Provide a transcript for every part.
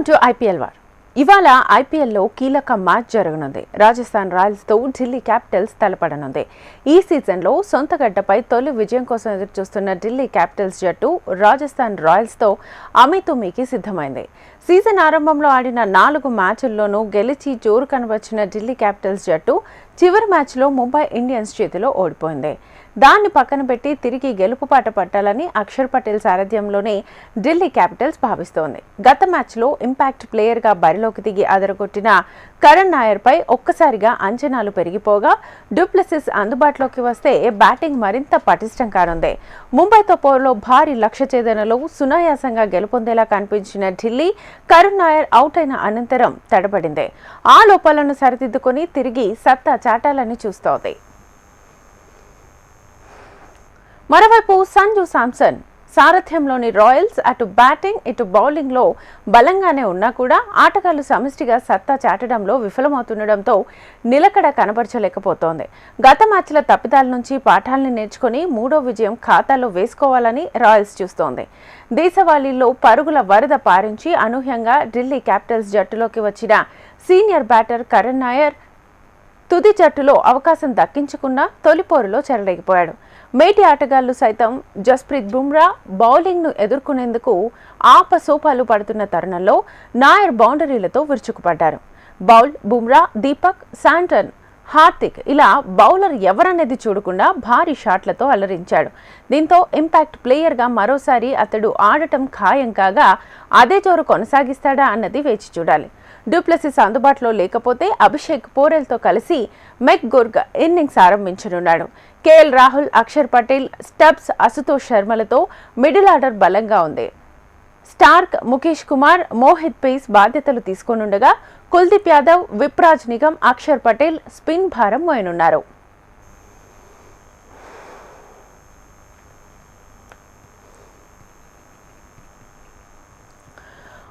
Welcome to IPL war. ఇవాళ ఐపీఎల్లో కీలక మ్యాచ్ జరగనుంది. రాజస్థాన్ రాయల్స్తో ఢిల్లీ క్యాపిటల్స్ తలపడనుంది. ఈ సీజన్లో సొంత గడ్డపై తొలి విజయం కోసం ఎదురుచూస్తున్న ఢిల్లీ క్యాపిటల్స్ జట్టు రాజస్థాన్ రాయల్స్తో అమీతుమీకి సిద్ధమైంది. సీజన్ ఆరంభంలో ఆడిన 4 మ్యాచ్ల్లోనూ గెలిచి జోరు కనబర్చిన ఢిల్లీ క్యాపిటల్స్ జట్టు చివరి మ్యాచ్లో ముంబై ఇండియన్స్ చేతిలో ఓడిపోయింది. దాన్ని పక్కన పెట్టి తిరిగి గెలుపు పాట పట్టాలని అక్షర్ పటేల్ సారథ్యంలోనే ఢిల్లీ క్యాపిటల్స్ భావిస్తోంది. గత మ్యాచ్లో ఇంపాక్ట్ ప్లేయర్గా బరిలోకి దిగి అదరగొట్టిన కరణ్ నాయర్పై ఒక్కసారిగా అంచనాలు పెరిగిపోగా డ్యూప్లెసిస్ అందుబాటులోకి వస్తే బ్యాటింగ్ మరింత పటిష్టం కానుంది. ముంబైతో పోరులో భారీ లక్ష్య ఛేదనలో సునాయాసంగా గెలుపొందేలా కనిపించిన ఢిల్లీ కరణ్ నాయర్ అవుట్ అయిన అనంతరం తడబడింది. ఆ లోపాలను సరిదిద్దుకొని తిరిగి సత్తా చాటాలని చూస్తోంది. మరోవైపు సంజు శాంసన్ సారథ్యంలోని రాయల్స్ అటు బ్యాటింగ్ ఇటు బౌలింగ్లో బలంగానే ఉన్నా కూడా ఆటగాళ్లు సమిష్టిగా సత్తా చాటడంలో విఫలమవుతుండటంతో నిలకడ కనబరచలేకపోతోంది. గత మ్యాచ్ల తప్పిదాల నుంచి పాఠాలను నేర్చుకుని 3వ విజయం ఖాతాలో వేసుకోవాలని రాయల్స్ చూస్తోంది. దేశవాళీలో పరుగుల వరద పారించి అనూహ్యంగా ఢిల్లీ క్యాపిటల్స్ జట్టులోకి వచ్చిన సీనియర్ బ్యాటర్ కరణ్ నాయర్ తుది జట్టులో అవకాశం దక్కించుకున్న తొలిపోరులో చెలరేగిపోయాడు. మేటి ఆటగాళ్లు సైతం జస్ప్రీత్ బుమ్రా బౌలింగ్ను ఎదుర్కొనేందుకు ఆపసోపాలు పడుతున్న తరుణంలో నాయర్ బౌండరీలతో విరుచుకుపడ్డారు. బౌల్ బుమ్రా, దీపక్, శాంటన్, హార్దిక్ ఇలా బౌలర్ ఎవరనేది చూడకుండా భారీ షాట్లతో అలరించాడు. దీంతో ఇంపాక్ట్ ప్లేయర్గా మరోసారి అతడు ఆడటం ఖాయం కాగా అదే జోరు కొనసాగిస్తాడా అన్నది వేచి చూడాలి. డ్యూప్లెసిస్ అందుబాటులో లేకపోతే అభిషేక్ పోరెల్తో కలిసి మెక్ గుర్గ్ ఇన్నింగ్స్ ఆరంభించనున్నాడు. కేఎల్ రాహుల్, అక్షర్ పటేల్, స్టబ్స్, అశుతోష్ శర్మలతో మిడిల్ ఆర్డర్ బలంగా ఉంది. స్టార్క్, ముఖేష్ కుమార్, మోహిత్ పేస్ బాధ్యతలు తీసుకోనుండగా కుల్దీప్ యాదవ్, విప్రాజ్ నిగమ్, అక్షర్ పటేల్ స్పిన్ భారం మోయనున్నారు.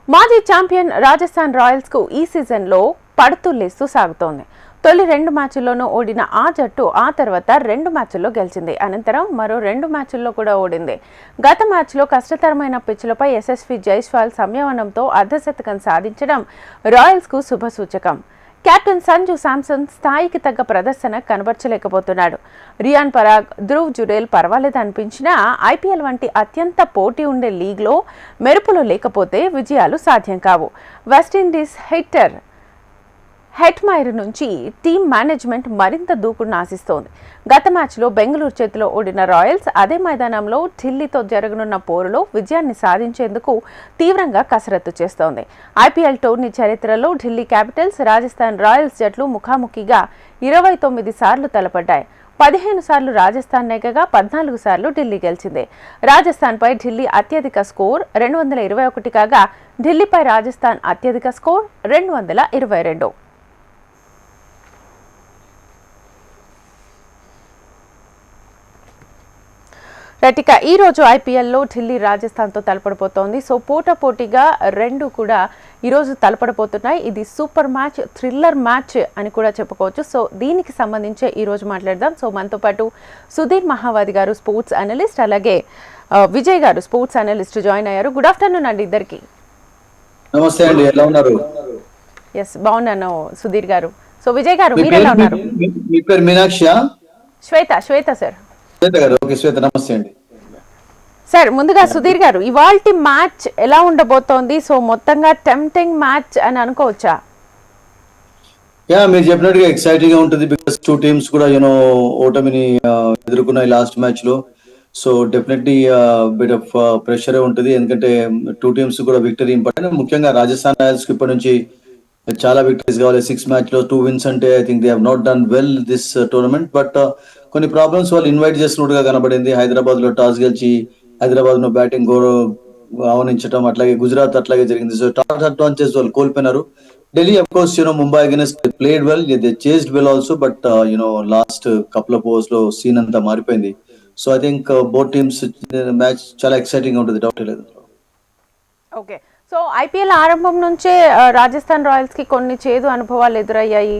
మాజీ ఛాంపియన్ రాజస్థాన్ రాయల్స్ కు ఈ సీజన్లో పడుతులేస్తూ సాగుతోంది. తొలి 2 మ్యాచ్ల్లోనూ ఓడిన ఆ జట్టు ఆ తర్వాత 2 మ్యాచ్ల్లో గెలిచింది. అనంతరం మరో 2 మ్యాచ్ల్లో కూడా ఓడింది. గత మ్యాచ్లో కష్టతరమైన పిచ్లపై యశస్వి జైస్వాల్ సంయమనంతో అర్ధశతకం సాధించడం రాయల్స్కు శుభసూచకం. కెప్టెన్ సంజు శాంసన్ స్థాయికి తగ్గ ప్రదర్శన కనబర్చలేకపోతున్నాడు. రియాన్ పరాగ్, ధ్రువ్ జురేల్ పర్వాలేదనిపించినా ఐపీఎల్ వంటి అత్యంత పోటీ ఉండే లీగ్లో మెరుపులు లేకపోతే విజయాలు సాధ్యం కావు. వెస్టిండీస్ హిట్టర్ హెట్మైర్ నుంచి టీమ్ మేనేజ్మెంట్ మరింత దూకుడును ఆశిస్తోంది. గత మ్యాచ్లో బెంగళూరు చేతిలో ఓడిన రాయల్స్ అదే మైదానంలో ఢిల్లీతో జరగనున్న పోరులో విజయాన్ని సాధించేందుకు తీవ్రంగా కసరత్తు చేస్తోంది. ఐపీఎల్ టోర్నీ చరిత్రలో ఢిల్లీ క్యాపిటల్స్, రాజస్థాన్ రాయల్స్ జట్లు ముఖాముఖిగా 29 సార్లు తలపడ్డాయి. 15 సార్లు రాజస్థాన్ నెగ్గగా 14 సార్లు ఢిల్లీ గెలిచింది. రాజస్థాన్పై ఢిల్లీ అత్యధిక స్కోర్ 221 కాగా ఢిల్లీపై రాజస్థాన్ అత్యధిక స్కోర్ 222. రైటిక ఈ రోజు ఐపీఎల్లో ఢిల్లీ రాజస్థాన్తో తలపడిపోతోంది. సో పోటాపోటీగా 2 కూడా ఈరోజు తలపడిపోతున్నాయి. ఇది సూపర్ మ్యాచ్, థ్రిల్లర్ మ్యాచ్ అని కూడా చెప్పుకోవచ్చు. సో దీనికి సంబంధించి ఈరోజు మాట్లాడదాం. సో మనతో పాటు సుధీర్ మహావాది గారు స్పోర్ట్స్ అనలిస్ట్, అలాగే విజయ్ గారు స్పోర్ట్స్ అనలిస్ట్ జాయిన్ అయ్యారు. గుడ్ ఆఫ్టర్నూన్ అండి ఇద్దరికి. నమస్తే అండి, ఎలా ఉన్నారు? ఎస్ బాగున్నాను సుధీర్ గారు. సో విజయ్ గారు మీరు ఎలా ఉన్నారు? మీ పేరు మీనాక్షి? శ్వేత సార్. నమస్తే అండి సార్. ముందుగా సుధీర్ గారు, ఇవాల్టి మ్యాచ్ ఎలా ఉండబోతోంది? సో మొత్తంగా టెంప్టింగ్ మ్యాచ్ అని అనుకోవచ్చా? మీరు చెప్పినట్టుగా ఎక్సైటింగ్ గా ఉంటుంది. బికాస్ 2 టీమ్స్ కూడా ఓటమిని ఎదుర్కొన్నాయి లాస్ట్ మ్యాచ్ లో. So definitely bit of pressure ఉంటుంది, ఎందుకంటే 2 టీమ్స్ కూడా విక్టరీ ఇంపార్టెంట్. ముఖ్యంగా రాజస్థాన్ రాయల్స్ కి ఇప్పటి నుంచి చాలా విక్టరీస్ కావాలి. 6 మ్యాచ్ లో 2 wins అంటే I think they have not done well this tournament. But కొన్ని ప్రాబ్లమ్స్ వాళ్ళు ఇన్వైట్ చేస్తున్నట్టుగా కనబడింది. హైదరాబాద్ లో టాస్ గెలిచి హైదరాబాద్ లో బ్యాటింగ్ ఆహ్వానించడం, అట్లాగే గుజరాత్ అట్లాగే జరిగింది. సో టాస్ అడ్వాంటేజ్ వాళ్ళు కోల్పోయినారు. Delhi of course Mumbai against played well, they chased well also. But last couple of overs లో సీన్ అంతా మారిపోయింది. So I think both teams match చాలా ఎక్సైటింగ్ గా ఉంటుంది, డౌట్ లేదు. ఓకే, సో ఐపీఎల్ ఆరంభం నుంచే రాజస్థాన్ రాయల్స్ కి కొన్ని చేదు అనుభవాలు ఎదురయ్యాయి.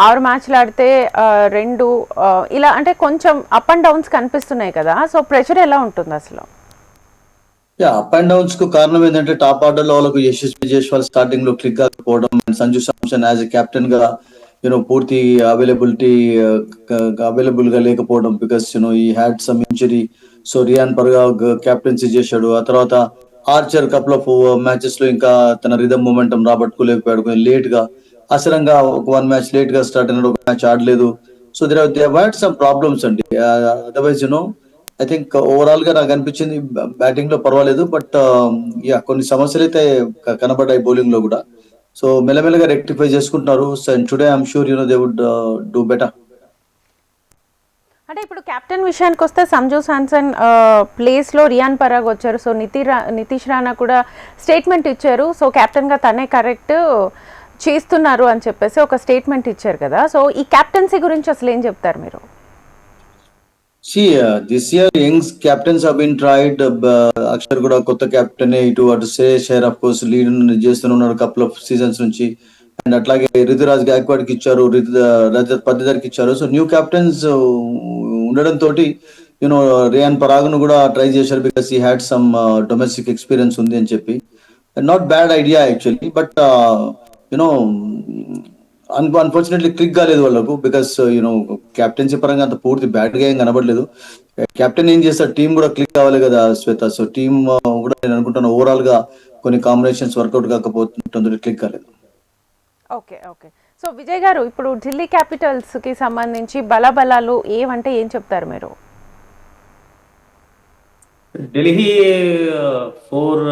6 మ్యాచ్లు ఆడితే 2 ఇలా అంటే కొంచెం అప్ అండ్ డౌన్స్ కనిపిస్తున్నాయి కదా. సో ప్రెషర్ ఎలా ఉంటుంది అసలు? అప్ అండ్ డౌన్స్ కు కారణం ఏంటంటే టాప్ ఆర్డర్ లో వాళ్ళకు యశస్వి జైస్వాల్ స్టార్టింగ్ లో క్లిక్ కాకపోవడం and Sanju Samson as a captain గా పూర్తి అవైలబుల్ గా లేకపోవడం because he had some injury. So Riyan Parag captaincy చేశాడు. ఆ తర్వాత ఆర్చర్ కపుల్ ఆఫ్ మ్యాచెస్ లో ఇంకా తన రిధమ్ మూమెంటం రాబట్టుకోలేకపోయాడు. కొంచెం లేట్ గా అసలంగా ఒక 1 మ్యాచ్ లేట్ గా స్టార్ట్ అయినాడు, ఒక మ్యాచ్ ఆడలేదు. So they had some problems అండి. అదర్వైజ్ ఐ థింక్ ఓవరాల్ గా నాకు అనిపించింది బ్యాటింగ్ లో పర్వాలేదు. బట్ కొన్ని సమస్యలు అయితే కనబడ్డాయి బౌలింగ్ లో కూడా. సో మెల్లమెల్లగా రెక్టిఫై చేసుకుంటున్నారు. And today I'm sure they would do better. అంటే ఇప్పుడు కెప్టెన్ విషయానికి వస్తే సంజు శాంసన్ ప్లేస్లో రియాన్ పరాగ్ వచ్చారు. సో నితీష్ రాణా కూడా స్టేట్మెంట్ ఇచ్చారు. సో కెప్టెన్గా తనే కరెక్ట్ చేస్తున్నారు అని చెప్పేసి ఒక స్టేట్మెంట్ ఇచ్చారు కదా. సో ఈ కెప్టెన్సీ గురించి అసలు ఏం చెప్తారు మీరు? This year young captains have been tried. Akshar కూడా కొత్త కెప్టెన్, అటు Shreyas Iyer of course lead చేస్తున్నాడు కపుల్ ఆఫ్ సీజన్స్ నుంచి. అండ్ అట్లాగే రితురాజ్ గాయక్వాడ్ కి ఇచ్చారు, రజత్ పతిదార్ కి ఇచ్చారు. సో న్యూ కెప్టెన్స్ ఉండడం తోటి రియాన్ పరాగ్ ను కూడా ట్రై చేశారు because he had some domestic experience ఉంది అని చెప్పి. Not bad idea actually, but you know unfortunately click కాలేదు వాళ్ళకు బికాస్ కెప్టెన్సీ పరంగా అంత పూర్తి బ్యాట్ గా ఏం కనబడలేదు. కెప్టెన్ ఏం చేస్తారు, టీం కూడా క్లిక్ కావాలి కదా శ్వేత. సో టీం కూడా నేను అనుకుంటాను ఓవరాల్ గా కొన్ని కాంబినేషన్స్ వర్కౌట్ కాకపోతుందో క్లిక్ కాలేదు. Okay okay. సో విజయ్ గారు, ఇప్పుడు ఢిల్లీ క్యాపిటల్స్ కి సంబంధించి బలాబలాలు ఏమంటే ఏం చెప్తారు మీరు? ఢిల్లీ 4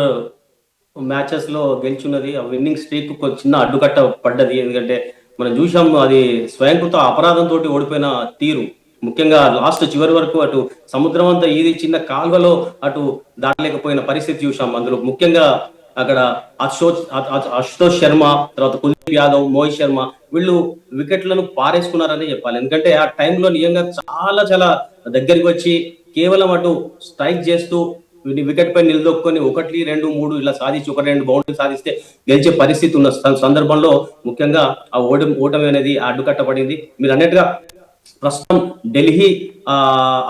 మ్యాచెస్ లో గెలుచున్నది. ఆ విన్నింగ్ స్ట్రీక్ చిన్న అడ్డుకట్ట పడ్డది. ఎందుకంటే మనం చూసాం అది స్వయంకృత అపరాధంతో ఓడిపోయిన తీరు. ముఖ్యంగా లాస్ట్ చివరి వరకు అటు సముద్రం అంతా ఇది చిన్న కాల్వలో అటు దాటలేకపోయిన పరిస్థితి చూసాం. అందులో ముఖ్యంగా అక్కడ అశుతోష్ శర్మ, తర్వాత కుల్దీప్ యాదవ్, మోహిత్ శర్మ వీళ్ళు వికెట్లను పారేసుకున్నారని చెప్పాలి. ఎందుకంటే ఆ టైంలో నిజంగా చాలా చాలా దగ్గరికి వచ్చి కేవలం అటు స్ట్రైక్ చేస్తూ వికెట్ పై నిలదొక్కుని 1, 2, 3 ఇలా సాధించి 1, 2 బౌండరీ సాధిస్తే గెలిచే పరిస్థితి ఉన్న సందర్భంలో ముఖ్యంగా ఆ ఓటమి అనేది అడ్డుకట్టబడింది. మీరు అన్నట్టుగా ప్రస్తుతం ఢిల్లీ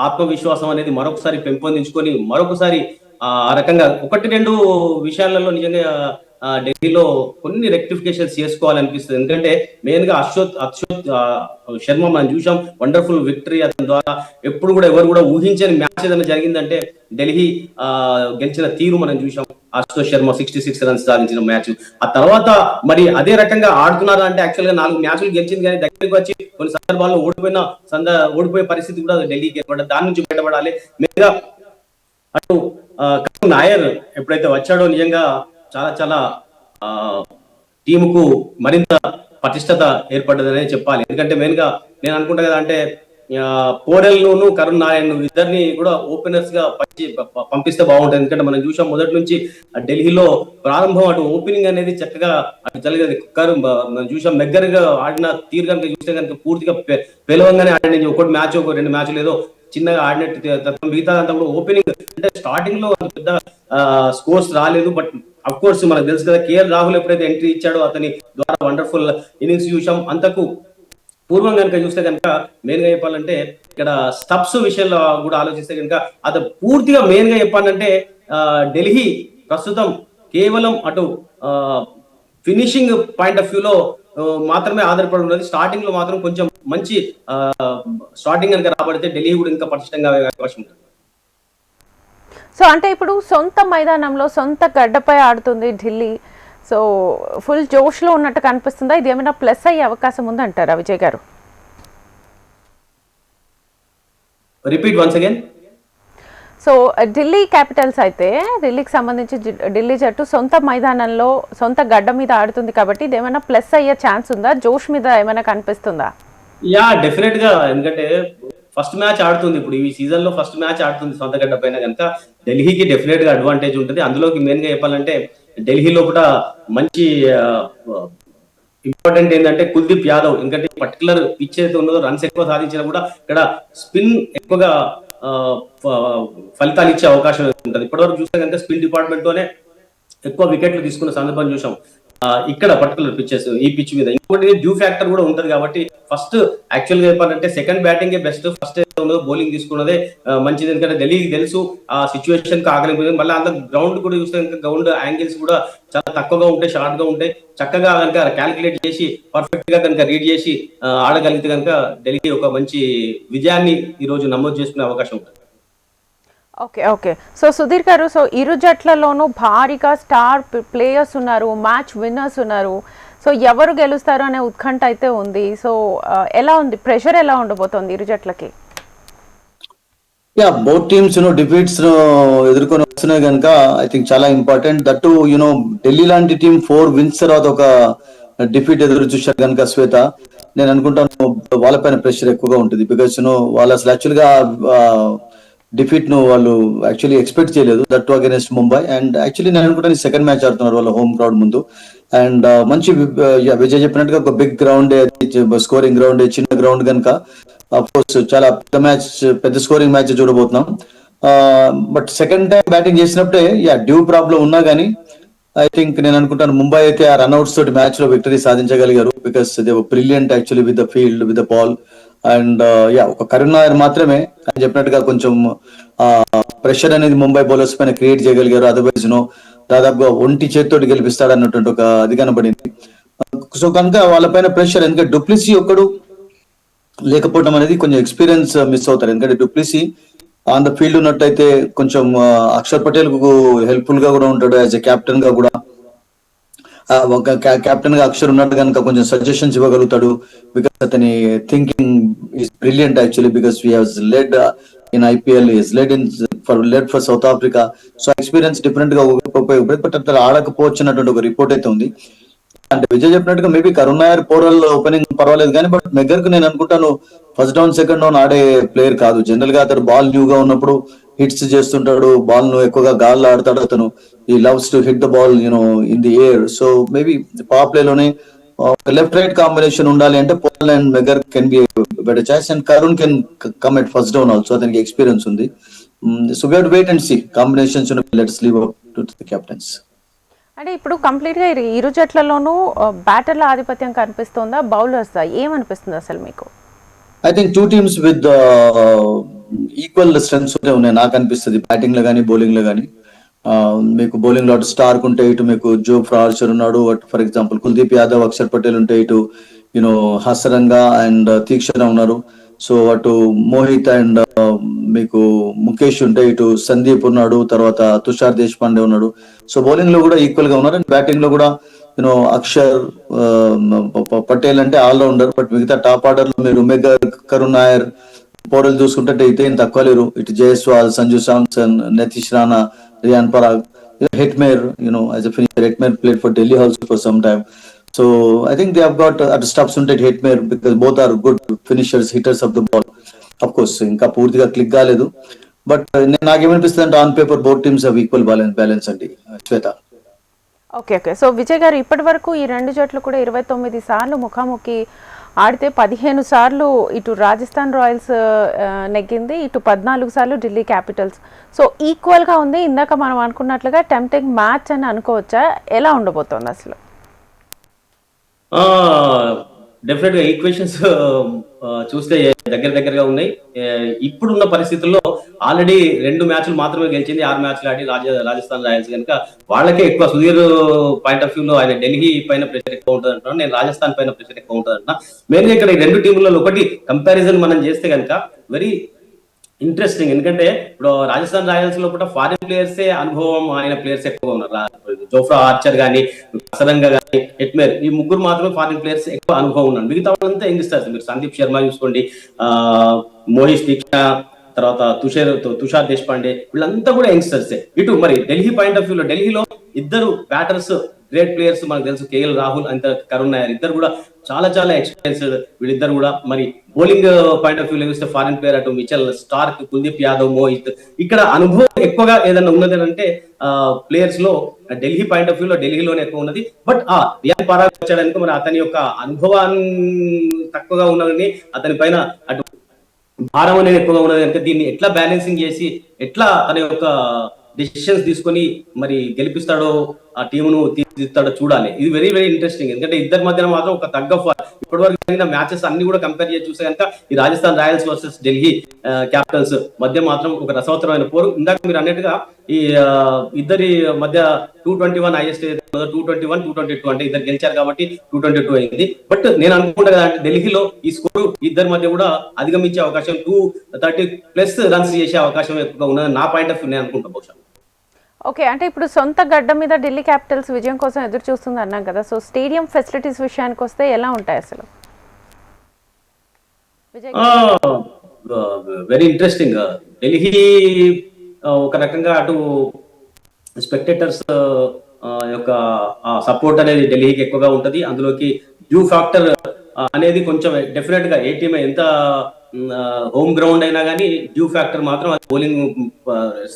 ఆత్మవిశ్వాసం అనేది మరొకసారి పెంపొందించుకొని మరొకసారి ఆ రకంగా 1, 2 విషయాలలో నిజంగా ఢిల్లీలో కొన్ని రెక్టిఫికేషన్స్ చేసుకోవాలనిపిస్తుంది. ఎందుకంటే మెయిన్ గా అశ్వత్ శర్మ మనం చూసాం, వండర్ఫుల్ విక్టరీ. అతని ద్వారా ఎప్పుడు కూడా ఎవరు కూడా ఊహించని మ్యాచ్ ఏదైనా జరిగిందంటే ఢిల్లీ గెలిచిన తీరు మనం చూసాం. అశుతోష్ శర్మ 66 రన్స్ సాధించిన మ్యాచ్. ఆ తర్వాత మరి అదే రకంగా ఆడుతున్నారా అంటే యాక్చువల్ గా 4 మ్యాచ్లు గెలిచింది, కానీ దగ్గరికి వచ్చి కొన్ని సందర్భాల్లో ఓడిపోయే పరిస్థితి కూడా ఢిల్లీకి ఏర్పడ్డది. దాని నుంచి బయటపడాలి. మెయిన్గా అటు నాయర్ ఎప్పుడైతే వచ్చాడో నిజంగా చాలా చాలా టీముకు మరింత పటిష్టత ఏర్పడ్డదనే చెప్పాలి. ఎందుకంటే మెయిన్ గా నేను అనుకుంటా కదా, అంటే పోరెల్ను కరుణ్ నారాయణ్ ఇద్దరిని కూడా ఓపెనర్స్ గా పంపిస్తే బాగుంటుంది. ఎందుకంటే మనం చూసాం మొదటి నుంచి ఢిల్లీలో ప్రారంభం అటు ఓపెనింగ్ అనేది చక్కగా అటు జరిగేది. మనం చూసాం మెగ్గరగా ఆడిన తీరు కనుక చూస్తే కనుక పూర్తిగా పేలవంగానే ఆడిన 1 మ్యాచ్ 2 మ్యాచ్లు ఏదో చిన్నగా ఆడినట్టు, మిగతా అంతా కూడా ఓపెనింగ్ అంటే స్టార్టింగ్ లో పెద్ద స్కోర్స్ రాలేదు. బట్ అఫ్ కోర్స్ మనకు తెలుసు కదా, కేఎల్ రాహుల్ ఎప్పుడైతే ఎంట్రీ ఇచ్చాడో అతని ద్వారా వండర్ఫుల్ ఇన్నింగ్స్ చూసాం. అంతకు పూర్వం కనుక చూస్తే కనుక మెయిన్ గా చెప్పాలంటే ఇక్కడ స్టబ్స్ విషయంలో కూడా ఆలోచిస్తే కనుక అతను పూర్తిగా మెయిన్ గా చెప్పాలంటే ఢిల్లీ ప్రస్తుతం కేవలం అటు ఫినిషింగ్ పాయింట్ ఆఫ్ వ్యూలో మాత్రమే ఆధారపడి ఉన్నది. స్టార్టింగ్ లో మాత్రం కొంచెం మంచి స్టార్టింగ్ కనుక రాబడితే ఢిల్లీ కూడా ఇంకా పటిష్టంగా అవకాశం ఉంటుంది. సో అంటే ఇప్పుడు సొంత మైదానంలో సొంత గడ్డపై ఆడుతుంది ఢిల్లీ. సో ఫుల్ జోష్లో ఉన్నట్టు కనిపిస్తుందా? ఇది ఏమైనా ప్లస్ అయ్యే అవకాశం ఉందంటారా విజయ్ గారు? Repeat once again. So Delhi Capitals అయితే ఢిల్లీకి సంబంధించి ఢిల్లీ జట్టు సొంత మైదానంలో సొంత గడ్డ మీద ఆడుతుంది కాబట్టి ఇది ఏమైనా ప్లస్ అయ్యే ఛాన్స్ ఉందా? జోష్ మీద ఏమైనా కనిపిస్తుందా? యా డెఫినెట్ గా. ఎందుకంటే ఫస్ట్ మ్యాచ్ ఆడుతుంది, ఇప్పుడు ఈ సీజన్ లో ఫస్ట్ మ్యాచ్ ఆడుతుంది సొంత గడ్డ పైన కనుక ఢిల్లీకి డెఫినెట్ గా అడ్వాంటేజ్ ఉంటుంది. అందులోకి మెయిన్ గా చెప్పాలంటే ఢిల్లీలో కూడా మంచి ఇంపార్టెంట్ ఏంటంటే కుల్దీప్ యాదవ్. ఎందుకంటే పర్టికులర్ పిచ్ అయితే ఉన్నదో రన్స్ ఎక్కువ సాధించినా కూడా ఇక్కడ స్పిన్ ఎక్కువగా ఫలితాలు ఇచ్చే అవకాశం ఉంటుంది. ఇప్పటివరకు చూస్తే కనుక స్పిన్ డిపార్ట్మెంట్ తోనే ఎక్కువ వికెట్లు తీసుకున్న సందర్భం చూసాం. ఇక్కడ పర్టికులర్ పిచ్చెస్ ఈ పిచ్ మీద. ఇంకోటి డ్యూ ఫ్యాక్టర్ కూడా ఉంటది కాబట్టి ఫస్ట్ యాక్చువల్ గా చెప్పాలంటే second batting best, first bowling తీసుకున్నదే మంచిది. ఎందుకంటే ఢిల్లీకి తెలుసు ఆ సిచ్యువేషన్ కి ఆగలిపోయింది. మళ్ళీ అంత గ్రౌండ్ కూడా చూస్తే గ్రౌండ్ యాంగిల్స్ కూడా చాలా తక్కువగా ఉంటాయి, షార్ట్ గా ఉంటాయి. చక్కగా కనుక క్యాల్కులేట్ చేసి పర్ఫెక్ట్ గా కనుక రీడ్ చేసి ఆడగలిగితే కనుక ఢిల్లీ ఒక మంచి విజయాన్ని ఈ రోజు నమోదు చేసుకునే అవకాశం ఉంటుంది. Okay okay. So Sudheer garu, so ఇరు జట్లలోనూ భారీగా స్టార్ ప్లేయర్స్ ఉన్నారు, మ్యాచ్ విన్నర్స్ ఉన్నారు. సో ఎవరు గెలుస్తారు అనే ఉత్కంఠ అయితే ఉంది. సో ఎలా ఉంది, ప్రెషర్ ఎలా ఉండబోతోంది ఇరు జట్లకి? బోత్ టీమ్స్ డిఫీట్స్ ఎదుర్కొని వస్తున్నాయి కనుక ఐ థింక్ చాలా ఇంపార్టెంట్. దట్టు ఢిల్లీ లాంటి టీం 4 wins తర్వాత ఒక డిఫీట్ ఎదురు చూశారు కనుక శ్వేత, నేను అనుకుంటాను వాళ్ళపైన ప్రెషర్ ఎక్కువగా ఉంటుంది. బికాస్ వాళ్ళు అసలు యాక్చువల్ గా డిఫీట్ ను వాళ్ళు యాక్చువల్లీ ఎక్స్పెక్ట్ చేయలేదు, that to against Mumbai. And actually నేను అనుకుంటాను సెకండ్ మ్యాచ్ ఆడుతున్నారు వాళ్ళ హోమ్ క్రౌడ్ ముందు. అండ్ మంచి విజయ్ చెప్పినట్టుగా ఒక బిగ్ గ్రౌండ్, స్కోరింగ్ గ్రౌండ్, చిన్న గ్రౌండ్ కనుక అఫ్కోర్స్ చాలా పెద్ద మ్యాచ్, పెద్ద స్కోరింగ్ మ్యాచ్ చూడబోతున్నాం. బట్ సెకండ్ టైం బ్యాటింగ్ చేసినప్పుడే డ్యూ ప్రాబ్లం ఉన్నా కానీ ఐ థింక్ నేను అనుకుంటాను ముంబై అయితే ఆ రన్అట్స్ తోటి మ్యాచ్ లో విక్టరీ సాధించగలిగారు. Because they brilliant actually with the field, with the ball. And ఒక కరుణ్ నాయర్ మాత్రమే అని చెప్పినట్టుగా కొంచెం ప్రెషర్ అనేది ముంబై బౌలర్స్ పైన క్రియేట్ చేయగలిగారు. అదర్వైజ్ దాదాపుగా ఒంటి చేతితోటి గెలిపిస్తాడు అన్నటువంటి ఒక అది కనబడింది. సో కనుక వాళ్ళపైన ప్రెషర్, ఎందుకంటే డూప్లిసీ ఒక్కడు లేకపోవడం అనేది కొంచెం ఎక్స్పీరియన్స్ మిస్ అవుతారు. ఎందుకంటే డూప్లిసీ ఆన్ ద ఫీల్డ్ ఉన్నట్టయితే కొంచెం అక్షర్ పటేల్ కు హెల్ప్ఫుల్ గా కూడా ఉంటాడు యాజ్ ఎ కెప్టెన్ గా కూడా. ఒక కెప్టెన్ గా అక్షర్ ఉన్నట్టు కనుక కొంచెం సజెషన్స్ ఇవ్వగలుగుతాడు. బికాస్ అతని thinking is brilliant actually, because we have led in IPL, is led for South Africa. So experience different గా ఉపయోగపడేది. బట్ అతను ఆడకపోవచ్చు అన్నటువంటి ఒక రిపోర్ట్ అయితే ఉంది. అంటే విజయ్ చెప్పినట్టుగా మేబీ కరుణ్ నాయర్ పోరల్ ఓపెనింగ్ పర్వాలేదు కానీ, బట్ మెగర్ కు నేను అనుకుంటాను ఫస్ట్ డౌన్ సెకండ్ డౌన్ ఆడే ప్లేయర్ కాదు. జనరల్ గా అతను బాల్ న్యూగా ఉన్నప్పుడు హిట్స్ చేస్తుంటాడు, బాల్ ను ఎక్కువగా గాల్లో ఆడతాడు అతను. He loves to hit the ball in the air. So maybe power play లోనే లెఫ్ట్ రైట్ కాంబినేషన్ ఉండాలి అంటే Porel and McGurk can be better choice. And Karun can come at first down also, అతనికి ఎక్స్పీరియన్స్ ఉంది. So we have to wait and see combinations. Let's leave up to the captains. అంటే ఇప్పుడు కంప్లీట్గా ఇరు జట్లలోనూ బ్యాటర్ల ఆధిపత్యం కనిపిస్తుందా, బౌలర్స్ ఏమనిపిస్తుంది అసలు మీకు? I think 2 teams with equal strengths ఉన్నాయి నాకు అనిపిస్తుంది, బ్యాటింగ్ లో కానీ బౌలింగ్ లో కానీ. మీకు బౌలింగ్ లో అటు స్టార్క్ ఉంటే, ఇటు మీకు జోఫ్రా ఆర్చర్ ఉన్నాడు, అటు ఫర్ ఎగ్జాంపుల్ కుల్దీప్ యాదవ్, అక్షర్ పటేల్ ఉంటే, ఇటు హసరంగా అండ్ తీక్షణ ఉన్నారు. సో అటు మోహిత్ అండ్ మీకు ముఖేష్ ఉంటే, ఇటు సందీప్ ఉన్నాడు, తర్వాత తుషార్ దేశపాండే ఉన్నాడు. సో బౌలింగ్ లో కూడా ఈక్వల్ గా ఉన్నారు. అండ్ బ్యాటింగ్ లో కూడా అక్షర్ పటేల్ అంటే ఆల్రౌండర్. బట్ మిగతా టాప్ ఆర్డర్ లో మీరు మెగర్, కరుణ్ నాయర్, పోరల్ చూసుకుంటే అయితే ఏం తక్కువ లేరు. ఇటు Jaiswal, Sanju Samson, Nitish Rana, Riyan Parag, Hetmyer, as a finisher, Hitmare played for Delhi also for some time. So I think they have got at stops unte Hitmare, because both are good finishers, hitters of the ball. Of course ఇంకా పూర్తిగా click కాలేదు. But నాకేమనిపిస్తుంది అంటే on paper both teams have equal balance అండి Shweta. Okay okay. So Vijay garu, ఇప్పటి వరకు ఈ రెండు జట్లు కూడా 29 సార్లు ముఖాముఖి ఆడితే 15 సార్లు ఇటు రాజస్థాన్ రాయల్స్ నెగ్గింది, ఇటు 14 సార్లు ఢిల్లీ క్యాపిటల్స్. సో ఈక్వల్గా ఉంది. ఇందాక మనం అనుకున్నట్లుగా టెంప్టింగ్ మ్యాచ్ అని అనుకోవచ్చా? ఎలా ఉండబోతోంది అసలు? డెఫినెట్ గా ఈక్వేషన్స్ చూస్తే దగ్గరగా ఉన్నాయి. ఇప్పుడున్న పరిస్థితుల్లో ఆల్రెడీ 2 మ్యాచ్లు మాత్రమే గెలిచింది, 6 మ్యాచ్లు ఆడి రాజస్థాన్ రాయల్స్ కనుక వాళ్ళకే ఎక్కువ. సుధీర్ పాయింట్ ఆఫ్ వ్యూ లో ఆయన ఢిల్లీ పైన ప్రెషర్ ఎక్కువ ఉంటుంది అంటున్నాను, నేను రాజస్థాన్ పైన ప్రెషర్ ఎక్కువ ఉంటుంది అంటున్నా. మెయిన్గా ఇక్కడ ఈ 2 టీములలో ఒకటి కంపారిజన్ మనం చేస్తే కనుక వెరీ ఇంట్రెస్టింగ్. ఎందుకంటే ఇప్పుడు రాజస్థాన్ రాయల్స్ లో కూడా ఫారిన్ ప్లేయర్సే అనుభవం అయిన ప్లేయర్స్ ఎక్కువ ఉన్నారు. జోఫ్రా ఆర్చర్ గానీ, హసరంగా గానీ, హిట్మేర్, ఈ ముగ్గురు మాత్రమే ఫారిన్ ప్లేయర్స్ ఎక్కువ అనుభవం ఉన్నారు. మిగతా వాళ్ళంతా యంగ్స్టర్స్. మీరు సందీప్ శర్మ చూసుకోండి, మోహిత్ దీక్ష, తర్వాత తుషార్ దేశపాండే, వీళ్ళంతా కూడా యంగ్స్టర్సే. ఇటు మరి ఢిల్లీ పాయింట్ ఆఫ్ వ్యూ లో, ఢిల్లీలో 2 బ్యాటర్స్ గ్రేట్ ప్లేయర్స్ మనకు తెలుసు, కేఎల్ రాహుల్ అంత కరుణ్ నాయర్, ఇద్దరు కూడా చాలా ఎక్స్పీరియన్స్. వీళ్ళిద్దరు కూడా మరి బౌలింగ్ పాయింట్ ఆఫ్ వ్యూ లో చూస్తే ఫారిన్ ప్లేయర్, అటు మిచెల్ స్టార్క్, కుల్దీప్ యాదవ్, మోహిత్, ఇక్కడ అనుభవం ఎక్కువగా ఏదైనా ఉన్నది అంటే ప్లేయర్స్ లో ఢిల్లీ పాయింట్ ఆఫ్ వ్యూ లో ఢిల్లీలోనే ఎక్కువ ఉన్నది. బట్ రియాన్ పరాగ్ వచ్చాడనుకో మరి అతని యొక్క అనుభవాన్ని తక్కువగా ఉన్నదని, అతని పైన అటు భారం అనేది ఎక్కువగా ఉన్నది కనుక దీన్ని ఎట్లా బ్యాలెన్సింగ్ చేసి ఎట్లా తన యొక్క డెసిషన్స్ తీసుకొని మరి గెలిపిస్తాడో, ఆ టీమును తీర్చిదిద్దుతాడో చూడాలి. ఇది వెరీ వెరీ ఇంట్రెస్టింగ్. ఎందుకంటే ఇద్దరి మధ్యన మాత్రం ఒక ఇప్పటివరకు జరిగిన మ్యాచెస్ అన్ని కూడా కంపేర్ చేసి చూస్తే కనుక ఈ Rajasthan Royals versus Delhi Capitals మధ్య మాత్రం ఒక రసవత్తరమైన పోరు. ఇందాక మీరు అన్నట్టుగా ఈ ఇద్దరి మధ్య 221 హైయెస్ట్ 221, 222 అంటే ఇద్దరు గెలిచారు కాబట్టి 222 అయింది. బట్ నేను అనుకుంటా కదా అంటే ఢిల్లీలో ఈ స్కోర్ ఇద్దరి మధ్య కూడా అధిగమించే అవకాశం 230+ రన్స్ చేసే అవకాశం ఎక్కువగా ఉన్నది నా పాయింట్ ఆఫ్ వ్యూ నేను అనుకుంటా బహుశా. ఓకే, అంటే ఇప్పుడు సొంత గడ్డ మీద ఢిల్లీ క్యాపిటల్స్ విజయం కోసం ఎదురు చూస్తుంది అన్నాం కదా, సో స్టేడియం ఫెసిలిటీస్ విషయానికి వస్తే ఎలా ఉంటాయి అసలు? Very interesting. ఢిల్లీ ఒక రకంగా అటు స్పెక్టేటర్స్ యొక్క సపోర్ట్ అనేది ఢిల్లీకి ఎక్కువగా ఉంటది. అందులోకి డ్యూ ఫ్యాక్టర్ అనేది కొంచెం డెఫినెట్ గా ఏ టీమ్ ఎంత హోమ్ గ్రౌండ్ అయినా కానీ డ్యూ ఫ్యాక్టర్ మాత్రం బౌలింగ్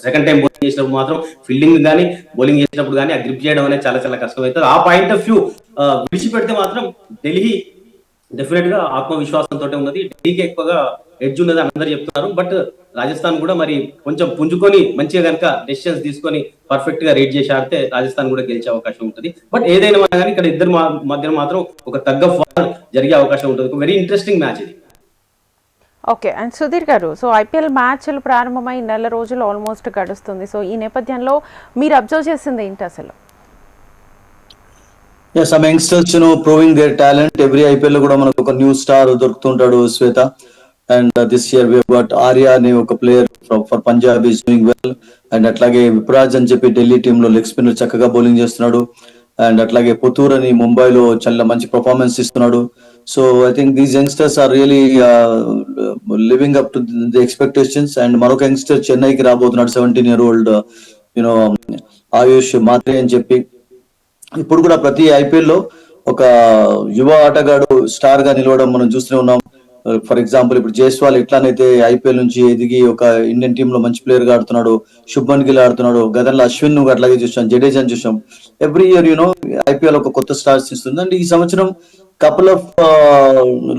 సెకండ్ టైం బౌలింగ్ చేసినప్పుడు మాత్రం ఫీల్డింగ్ కానీ బౌలింగ్ చేసినప్పుడు కానీ ఆ గ్రిప్ చేయడం అనేది చాలా చాలా కష్టం అవుతుంది. ఆ పాయింట్ ఆఫ్ వ్యూ విడిచిపెడితే మాత్రం ఢిల్లీ డెఫినెట్ గా ఆత్మవిశ్వాసంతో ఉన్నది. ఢిల్లీకి ఎక్కువగా ఎడ్జ్ ఉన్నది అని అందరూ చెప్తున్నారు. బట్ రాజస్థాన్ కూడా మరి కొంచెం పుంజుకొని మంచిగా కనుక డెసిషన్స్ తీసుకొని పర్ఫెక్ట్ గా రీడ్ చేసి ఆడితే రాజస్థాన్ కూడా గెలిచే అవకాశం ఉంటుంది. బట్ ఏదైనా కానీ ఇక్కడ ఇద్దరు మధ్యన మాత్రం ఒక తగ్గ ఫాల్ జరిగే అవకాశం ఉంటుంది. ఒక వెరీ ఇంట్రెస్టింగ్ మ్యాచ్ ఇది. Okay, and Sudheer garu, so IPL మ్యాచ్లు ప్రారంభమై నెల రోజులు ఆల్మోస్ట్ గడుస్తుంది. సో ఈ నేపథ్యంలో మీరు అబ్జర్వ్ చేసింది ఏంటి అసలు? Some youngsters proving their talent. Every IPL లో కూడా మనకు ఒక న్యూ స్టార్ దొరుకుతుంటాడు Shweta. And this year we got Arya అనే ఒక player for Punjab is doing well. And అట్లాగే విప్రాజ్ అని చెప్పి ఢిల్లీ టీమ్ లో లెగ్ స్పిన్నర్ చక్కగా బౌలింగ్ చేస్తున్నాడు. అండ్ అట్లాగే పుతూర్ అని ముంబైలో చాలా మంచి పర్ఫార్మెన్స్ ఇస్తున్నాడు. So I think these youngsters are really living up to the expectations. And మరొక యంగ్స్టర్ చెన్నైకి రాబోతున్నాడు, 17-year-old ఆయుష్ మాత్రే అని చెప్పి. ఇప్పుడు కూడా ప్రతి ఐపీఎల్ లో ఒక యువ ఆటగాడు స్టార్ గా నిలవడం మనం చూస్తూనే ఉన్నాం. ఫర్ ఎగ్జాంపుల్ ఇప్పుడు జైస్వాల్ ఎట్లానైతే ఐపీఎల్ నుంచి ఎదిగి ఒక ఇండియన్ టీమ్ లో మంచి ప్లేయర్ గా ఆడుతున్నాడు, శుభ్మన్ గిల్ ఆడుతున్నాడు, గతంలో అశ్విన్ అట్లాగే చూసాం, జడేజాని చూసాం. ఎవ్రీ ఇయర్ ఐపీఎల్ ఒక కొత్త స్టార్స్ ఇస్తుంది. అండ్ ఈ సంవత్సరం కపుల్ ఆఫ్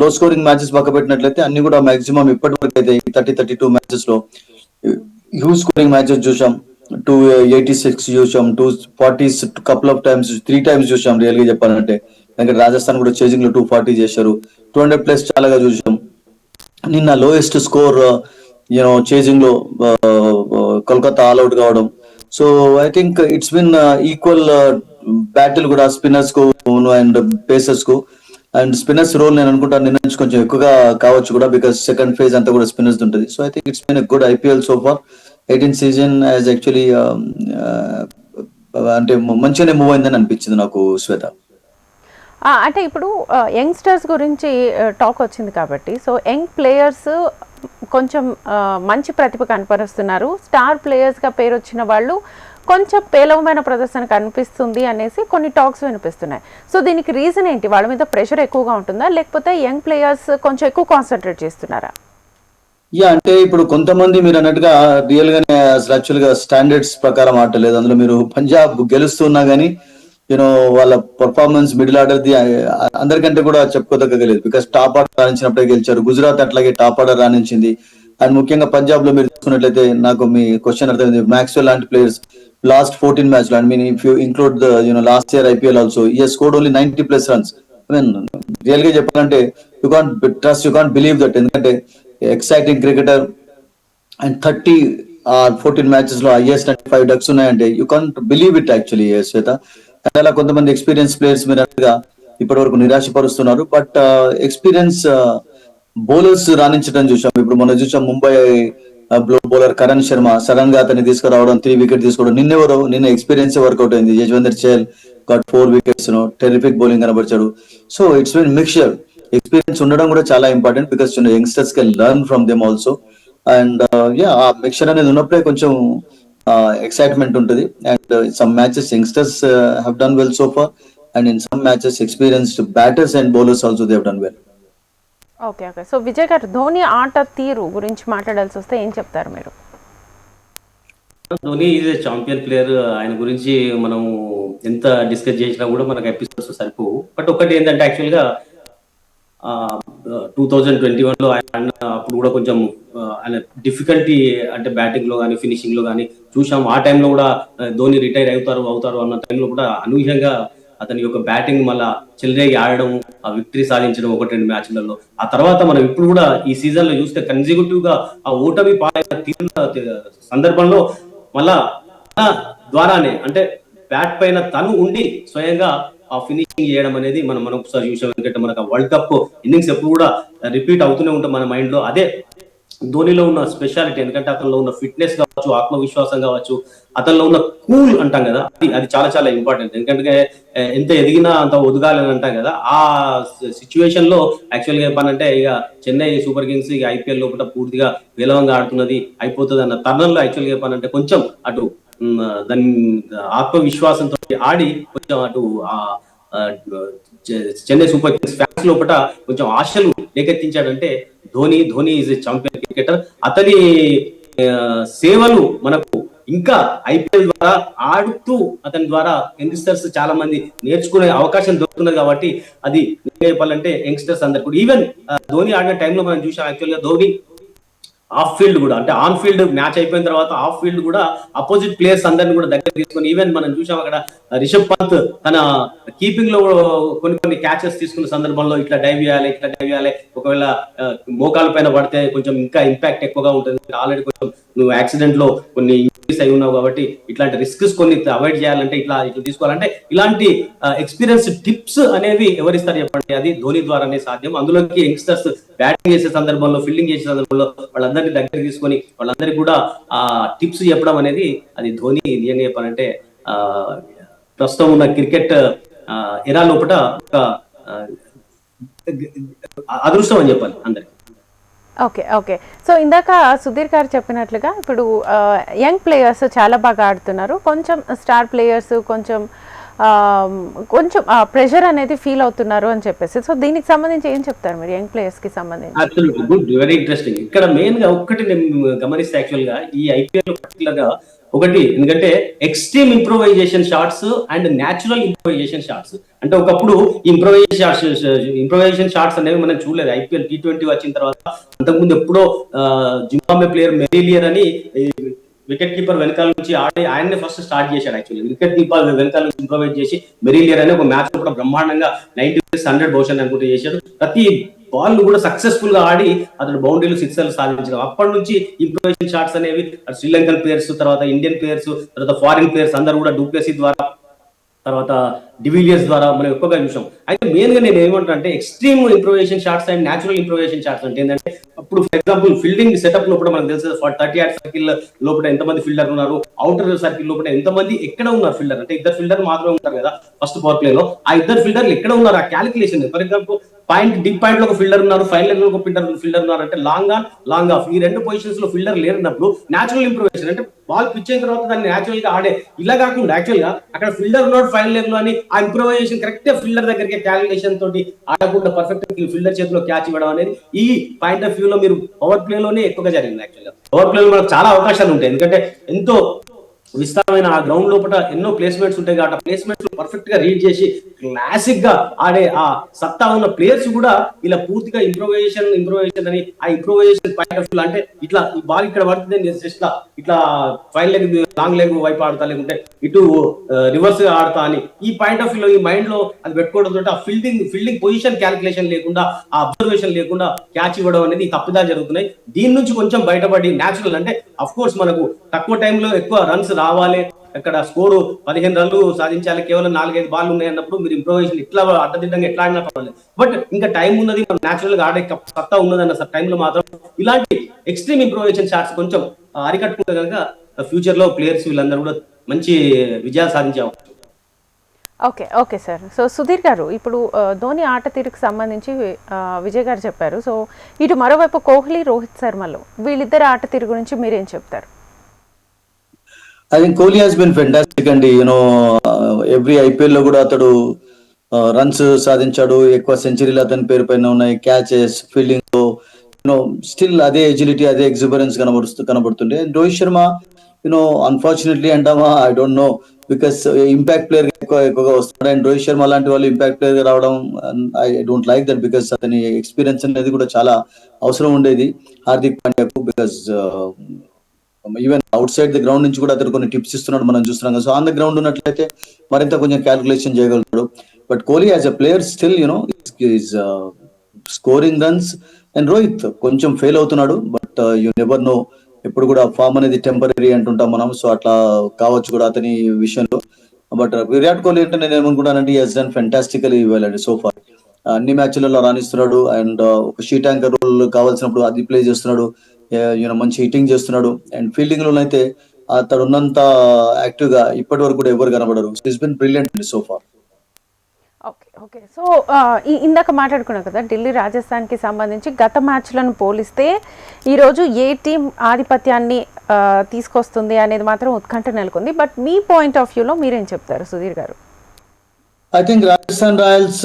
లో స్కోరింగ్ మ్యాచెస్ పక్క పెట్టినట్లయితే అన్ని కూడా మాక్సిమం ఇప్పటి వరకు అయితే 30-32 మ్యాచెస్ లో హ్యూజ్ స్కోరింగ్ మ్యాచెస్ చూసాం. 286 చూసాం, 240s couple of times, 3 times చూసాం రియల్ గా చెప్పాలంటే. ఎందుకంటే రాజస్థాన్ కూడా చేజింగ్ లో 240 చేశారు. 200+ చాలాగా చూసాం. నిన్న లోయెస్ట్ స్కోర్ చేజింగ్ లో కోల్కతా ఆల్అౌట్ కావడం. So I think it's bin equal battle కూడా స్పిన్నర్స్ కు అండ్ పేసర్స్ కు. అండ్ స్పిన్నర్స్ రోల్ నేను అనుకుంటాను నిన్న నుంచి కొంచెం ఎక్కువగా కావచ్చు కూడా, బికాస్ సెకండ్ ఫేజ్ అంతా కూడా స్పిన్నర్స్ ఉంటుంది. So I think it's been a good IPL so far. 18th season as actually అంటే మంచిగానే మూవ్ అయిందని అనిపించింది నాకు శ్వేత. అంటే ఇప్పుడు యంగ్స్టర్స్ గురించి టాక్ వచ్చింది కాబట్టి, సో యంగ్ ప్లేయర్స్ కొంచెం మంచి ప్రతిభ కనపరుస్తున్నారు. స్టార్ ప్లేయర్స్గా పేరు వచ్చిన వాళ్ళు కొంచెం పేలవమైన ప్రదర్శన కనిపిస్తుంది అనేసి కొన్ని టాక్స్ వినిపిస్తున్నాయి. సో దీనికి రీజన్ ఏంటి? వాళ్ళ మీద ప్రెషర్ ఎక్కువగా ఉంటుందా, లేకపోతే యంగ్ ప్లేయర్స్ కొంచెం ఎక్కువ కాన్సన్ట్రేట్ చేస్తున్నారా? అంటే ఇప్పుడు కొంతమంది మీరు అన్నట్టుగా రియల్ గానే అసలు యాక్చువల్ గా స్టాండర్డ్స్ ప్రకారం ఆడలేదు. అందులో మీరు పంజాబ్ గెలుస్తున్నా గానీ వాళ్ళ పర్ఫార్మెన్స్ మిడిల్ ఆర్డర్ ది అందరికంటే కూడా చెప్పుకోదగ్గలేదు. బికాస్ టాప్ ఆర్డర్ రాణించినప్పుడే గెలిచారు. గుజరాత్ అట్లాగే టాప్ ఆర్డర్ రాణించింది. అండ్ ముఖ్యంగా పంజాబ్ లో మీరు చూసుకున్నట్లయితే నాకు మీ క్వశ్చన్ అర్థమైంది. మ్యాక్స్వెల్ లాంటి ప్లేయర్స్ లాస్ట్ 14 మ్యాచ్ లో, I mean if you include the last year IPL also, he scored only 90+ runs. I mean real గా చెప్పాలంటే you can't trust, you can't believe that. ఎందుకంటే ఎక్సైటింగ్ క్రికెటర్ అండ్ 14 మ్యాచెస్ లో highest 95 ducks ఉన్నాయంటే you can't believe it actually Shweta. అలా కొంతమంది experience players మీరు అన్నట్టుగా ఇప్పటి వరకు నిరాశపరుస్తున్నారు. బట్ ఎక్స్పీరియన్స్ బౌలర్స్ రాణించడం చూసాం. ఇప్పుడు మనం చూసాం ముంబై బౌలర్ కరణ్ శర్మ సడన్ గా అతన్ని తీసుకురావడం, 3 wickets తీసుకోవడం. నిన్న ఎక్స్పీరియన్స్ వర్కౌట్ అయింది. Yuzvendra Chahal got 4 wickets, terrific bowling కనబరిచాడు. So it's been mixture. Experience ఉండడం కూడా చాలా important, because youngsters can learn from them also. And ఆ మిక్స్చర్ అనేది ఉన్నప్పుడే కొంచెం ఎక్సైట్మెంట్ ఉంటుంది. And some matches youngsters have done well so far, and in some matches experienced batters and bowlers also they have done well. Okay. So Vijay garu, Dhoni ఆట తీరు గురించి మాట్లాడాల్సి వస్తే ఏం చెప్తారు మీరు? Dhoni is a champion player. ఆయన గురించి మనం ఎంత డిస్కస్ చేసినా కూడా మనకు ఎపిసోడ్స్ సరిపోవు. బట్ ఒకటి ఏంటంటే యాక్చువల్గా 2021లో ఆయన అప్పుడు కూడా కొంచెం ఆయన డిఫికల్టీ అంటే బ్యాటింగ్ లో కానీ ఫినిషింగ్ లో కానీ చూసాం. ఆ టైంలో కూడా ధోని రిటైర్ అవుతారు అన్న టైంలో కూడా అనూహ్యంగా అతని యొక్క బ్యాటింగ్ మళ్ళా చెలరేగి ఆడడం, ఆ విక్టరీ సాధించడం 1-2 మ్యాచ్లలో. ఆ తర్వాత మనం ఇప్పుడు కూడా ఈ సీజన్ లో చూస్తే కన్సిక్యూటివ్ గా ఆ ఓటమి పాలైన సందర్భంలో మళ్ళా తన ద్వారానే అంటే బ్యాట్ పైన తను ఉండి స్వయంగా ఆ ఫినిషింగ్ చేయడం అనేది మనం ఒకసారి చూసాం. ఎందుకంటే మనకు ఆ వరల్డ్ కప్ ఇన్నింగ్స్ ఎప్పుడు కూడా రిపీట్ అవుతూనే ఉంటాం మన మైండ్ లో. అదే ధోనిలో ఉన్న స్పెషాలిటీ. ఎందుకంటే అతనిలో ఉన్న ఫిట్నెస్ కావచ్చు, ఆత్మవిశ్వాసం కావచ్చు, అతనిలో ఉన్న కూల్ అంటాం కదా, అది చాలా చాలా ఇంపార్టెంట్. ఎందుకంటే ఎంత ఎదిగినా అంత ఒదగాలని అంటాం కదా, ఆ సిచ్యువేషన్ లో యాక్చువల్ గా చెప్పాలంటే ఇక చెన్నై సూపర్ కింగ్స్ ఇక ఐపీఎల్ లోపల పూర్తిగా విలవంగా ఆడుతున్నది, అయిపోతుంది అన్న తరుణంలో యాక్చువల్ గా చెప్పాలంటే కొంచెం అటు దాని ఆత్మవిశ్వాసంతో ఆడి కొంచెం అటు చెన్నై సూపర్ కింగ్స్ ఫ్యాన్స్ లోపల కొంచెం ఆశలు రేకెత్తించాడంటే Dhoni is a champion cricketer. అతని సేవలు మనకు ఇంకా ఐపీఎల్ ద్వారా ఆడుతూ అతని ద్వారా యంగ్స్టర్స్ చాలా మంది నేర్చుకునే అవకాశం దొరుకుతున్నది. కాబట్టి అది చెప్పాలంటే యంగ్స్టర్స్ అందరు కూడా ఈవెన్ ధోని ఆడిన టైంలో మనం చూసాం. యాక్చువల్ గా ధోని ఆఫ్ ఫీల్డ్ కూడా అంటే ఆన్ ఫీల్డ్ మ్యాచ్ అయిపోయిన తర్వాత ఆఫ్ ఫీల్డ్ కూడా అపోజిట్ ప్లేయర్స్ అందరిని కూడా దగ్గర తీసుకొని ఈవెన్ మనం చూసాం అక్కడ రిషబ్ పంత్ తన కీపింగ్ లో కొన్ని క్యాచెస్ తీసుకున్న సందర్భంలో ఇట్లా డైవ్ చేయాలి, ఒకవేళ మోకాల పైన పడితే కొంచెం ఇంకా ఇంపాక్ట్ ఎక్కువగా ఉంటుంది, ఆల్రెడీ కొంచెం నువ్వు యాక్సిడెంట్ లో కొన్ని ఇంజరీస్ అయి ఉన్నావు కాబట్టి ఇట్లాంటి రిస్క్స్ కొన్ని అవాయిడ్ చేయాలంటే ఇట్లా తీసుకోవాలంటే ఇలాంటి ఎక్స్పీరియన్స్ టిప్స్ అనేవి ఎవరిస్తారు చెప్పండి, అది ధోని ద్వారానే సాధ్యం. అందులోకి యంగ్స్టర్స్ బ్యాటింగ్ చేసే సందర్భంలో, ఫీల్డింగ్ చేసే సందర్భంలో వాళ్ళందరినీ దగ్గర తీసుకొని వాళ్ళందరికీ కూడా ఆ టిప్స్ చెప్పడం అనేది అది ధోని నిజంగా చెప్పాలంటే ప్రస్తుతం ఉన్న క్రికెట్ ఎరా లోపల ఒక అదృష్టం అని చెప్పాలి అందరికి. ఓకే. సో ఇందాక సుధీర్ గారు చెప్పినట్లుగా ఇప్పుడు యంగ్ ప్లేయర్స్ చాలా బాగా ఆడుతున్నారు, కొంచెం స్టార్ ప్లేయర్స్ కొంచెం ప్రెషర్ అనేది ఫీల్ అవుతున్నారు అని చెప్పేసి, సో దీనికి సంబంధించి ఏం చెప్తారు మీరు యంగ్ ప్లేయర్స్ కి సంబంధించి? Absolutely good, very interesting. ఇక్కడ మెయిన్ గా ఒక్కటి నేను గమనిస్తే యాక్చువల్ గా ఈ ఐపీఎల్ పర్టికులర్ గా ఒకటి, ఎందుకంటే extreme improvisation shots and natural improvisation shots. అంటే ఒకప్పుడు ఇంప్రూవైజేషన్ షాట్స్ అనేవి మనం చూడలేదు. ఐపీఎల్ T20 వచ్చిన తర్వాత అంతకుముందు ఎప్పుడో జింబాబ్వే ప్లేయర్ మెరీలియర్ అని వికెట్ కీపర్ వెనకాల నుంచి ఆడి ఆయన్ని ఫస్ట్ స్టార్ట్ చేశాడు. యాక్చువల్లీ వికెట్ కీపర్ వెనకాల నుంచి ఇంప్రూవైజ్ చేసి మెరీలియర్ అనే ఒక మ్యాచ్ కూడా బ్రహ్మాండంగా 90-100 బౌషన్ అనుకుంటూ చేశాడు. ప్రతి బాల్ కూడా సక్సెస్ఫుల్ గా ఆడి అతను బౌండరీలు, సిక్సర్లు సాధించడం. అప్పటి నుంచి ఇంప్రూవైజేషన్ షాట్స్ అనేవి శ్రీలంకన్ ప్లేయర్స్, తర్వాత ఇండియన్ ప్లేయర్స్, తర్వాత ఫారిన్ ప్లేయర్స్ అందరూ కూడా డూప్లెసీ ద్వారా, తర్వాత డివిలియర్స్ ద్వారా మనం ఎక్కువగా చూసాం. అయితే మెయిన్ గా నేను ఏమంటా అంటే extreme improvisation shots and natural improvisation shots అంటే ఏంటంటే, అప్పుడు ఫర్ ఎగ్జాంపుల్ ఫీల్డింగ్ సెటప్ లోపల మనకు తెలుసు 30 యార్డ్ సర్కిల్ లోపల ఎంతమంది ఫీల్డర్ ఉన్నారు, అవుటర్ సర్కిల్ లోపల ఎంతమంది ఎక్కడ ఉన్నారు ఫీల్డర్, అంటే ఇద్దరు ఫీల్డర్ మాత్రమే ఉంటారు కదా ఫస్ట్ పవర్ ప్లే లో. ఆ ఇద్దరు ఫీల్డర్లు ఎక్కడ ఉన్నారు ఆ calculation. For example dip point లో ఒక ఫీల్డర్ ఉన్నారు, ఫైన్ లైన్ లో ఒక ఫీల్డర్ ఉన్నారు, అంటే లాంగ్ ఆన్ లాంగ్ ఆఫ్ ఈ రెండు పొజిషన్స్ లో ఫీల్డర్ లేనప్పుడు న్యాచురల్ ఇంప్రూవైజేషన్ అంటే బాల్ పిచ్ అయిన తర్వాత దాన్ని న్యాచురల్ గా ఆడే. ఇలా కాకుండా యాక్చువల్ గా అక్కడ ఫీల్డర్ ఉన్నాడు ఫైన్ లైన్ లో అని ఆ ఇంప్రూవైజేషన్ కరెక్ట్ ఫీల్డర్ దగ్గరికి క్యాలిక్యులేషన్ తోటి ఆడకుండా పర్ఫెక్ట్ ఫీల్డర్ చేతిలో క్యాచ్ ఇవ్వడం అనేది ఈ పాయింట్ ఆఫ్ వ్యూ లో మీరు పవర్ ప్లే లోనే ఎక్కువగా జరిగింది. యాక్చువల్ గా పవర్ ప్లే లో మనకు చాలా అవకాశాలు ఉంటాయి, ఎందుకంటే ఎంతో విస్తారమైన ఆ గ్రౌండ్ లోపల ఎన్నో ప్లేస్మెంట్స్ ఉంటాయి కాబట్టి ఆ ప్లేస్మెంట్స్ పర్ఫెక్ట్ గా రీడ్ చేసి క్లాసిక్ గా ఆడే ఆ సత్తా ఉన్న ప్లేయర్స్ కూడా ఇలా పూర్తిగా ఇంప్రూవైజేషన్ అని ఆ ఇంప్రూవైజేషన్ పాయింట్ ఆఫ్ వ్యూ అంటే ఇట్లా ఈ బాల్ ఇక్కడ పడుతుంది ఇట్లా ఫైన్ లెగ్ లాంగ్ లెగ్ వైపు ఆడతా, లేకుంటే ఇటు రివర్స్ గా ఆడతా అని ఈ పాయింట్ ఆఫ్ వ్యూ లో ఈ మైండ్ లో అది పెట్టుకోవడం తోటి ఆ ఫీల్డింగ్ పొజిషన్ క్యాలిక్యులేషన్ లేకుండా, ఆ అబ్జర్వేషన్ లేకుండా క్యాచ్ ఇవ్వడం అనేది తప్పుదా జరుగుతున్నాయి. దీని నుంచి కొంచెం బయటపడి న్యాచురల్ అంటే అఫ్ కోర్స్ మనకు తక్కువ టైంలో ఎక్కువ రన్స్ రావాలి, అక్కడ స్కోరు 15 రన్లు సాధించాలి, కేవలం 4-5 బాల్ ఉన్నాయి అన్నప్పుడు మీరు ఇంప్రూవైజేషన్ ఇట్లా అడ్డదిడ్డంగా ఎట్లా ఆడినా పర్వాలేదు. బట్ ఇంకా టైం ఉన్నది, మనం న్యాచురల్ గా ఆడే సత్తా ఉన్నది అన్న టైంలో మాత్రం ఇలాంటి ఎక్స్ట్రీమ్ ఇంప్రూవైజేషన్ షాట్స్ కొంచెం అరికట్టుకుంటే కనుక ఫ్యూచర్ లో ప్లేయర్స్ వీళ్ళందరూ కూడా మంచి విజయాలు సాధించే అవకాశం. Okay sir. సో సుధీర్ గారు, ఇప్పుడు ధోని ఆట తీరుకు సంబంధించి విజయ్ గారు చెప్పారు. సో ఇటు మరోవైపు కోహ్లీ, రోహిత్ శర్మలు వీళ్ళిద్దరు ఆట తీరు గురించి మీరేం చెప్తారు? I think Kohli has been fantastic అండి. ఎవ్రీ ఐపీఎల్ లో కూడా అతడు రన్స్ సాధించాడు, ఎక్కువ సెంచరీలు అతని పేరు పైన ఉన్నాయి, క్యాచెస్, ఫీల్డింగ్ లో స్టిల్ అదే ఎజిలిటీ, అదే ఎగ్జుబరెన్స్ కనబడుతుండే. రోహిత్ శర్మ అన్ఫార్చునేట్లీ అంటామా, I don't know, because impact player ఎక్కువగా వస్తున్నాడు. అండ్ రోహిత్ శర్మ లాంటి వాళ్ళు ఇంపాక్ట్ ప్లేయర్ గా రావడం I don't like that, because అతని ఎక్స్పీరియన్స్ అనేది కూడా చాలా అవసరం ఉండేది హార్దిక్ పాండ్యాకు. Because even outside the ground నుంచి కూడా అతను కొన్ని టిప్స్ ఇస్తున్నాడు, మనం చూస్తున్నాం. సో ఆన్ ద గ్రౌండ్ ఉన్నట్లయితే మరింత కొంచెం క్యాల్కులేషన్ చేయగలుగుతాడు. But Kohli as a player still is scoring runs. And Rohit కొంచెం ఫెయిల్ అవుతున్నాడు, బట్ యు నెవర్ నో, ఎప్పుడు కూడా ఫామ్ అనేది టెంపరీ అంటుంటాం మనం. సో అట్లా కావచ్చు కూడా అతని విషయంలో. బట్ విరాట్ కోహ్లీ అంటే నేను ఏమనుకుంటానంటే హస్ డన్ ఫెంటాస్టికలీ వెల్ అండి సో ఫార్. అన్ని మ్యాచ్లలో రాణిస్తున్నాడు. అండ్ ఒక షీ ట్యాంకర్ రోల్ కావాల్సినప్పుడు అది ప్లే చేస్తున్నాడు. మంచి హిట్టింగ్ చేస్తున్నాడు. అండ్ ఫీల్డింగ్ లోనైతే అతడు ఉన్నంత యాక్టివ్ గా ఇప్పటి వరకు కూడా ఎవరు కనబడరు. It's been brilliant so far. Okay okay so ఇందాక మాట్లాడుకున్నాం కదా ఢిల్లీ రాజస్థాన్కి సంబంధించి గత మ్యాచ్లను పోలిస్తే ఈరోజు ఏ టీం ఆధిపత్యాన్ని తీసుకొస్తుంది అనేది మాత్రం ఉత్కంఠ నెలకొంది. బట్ మీ పాయింట్ ఆఫ్ వ్యూలో మీరేం చెప్తారు సుధీర్ గారు? I think Rajasthan Royals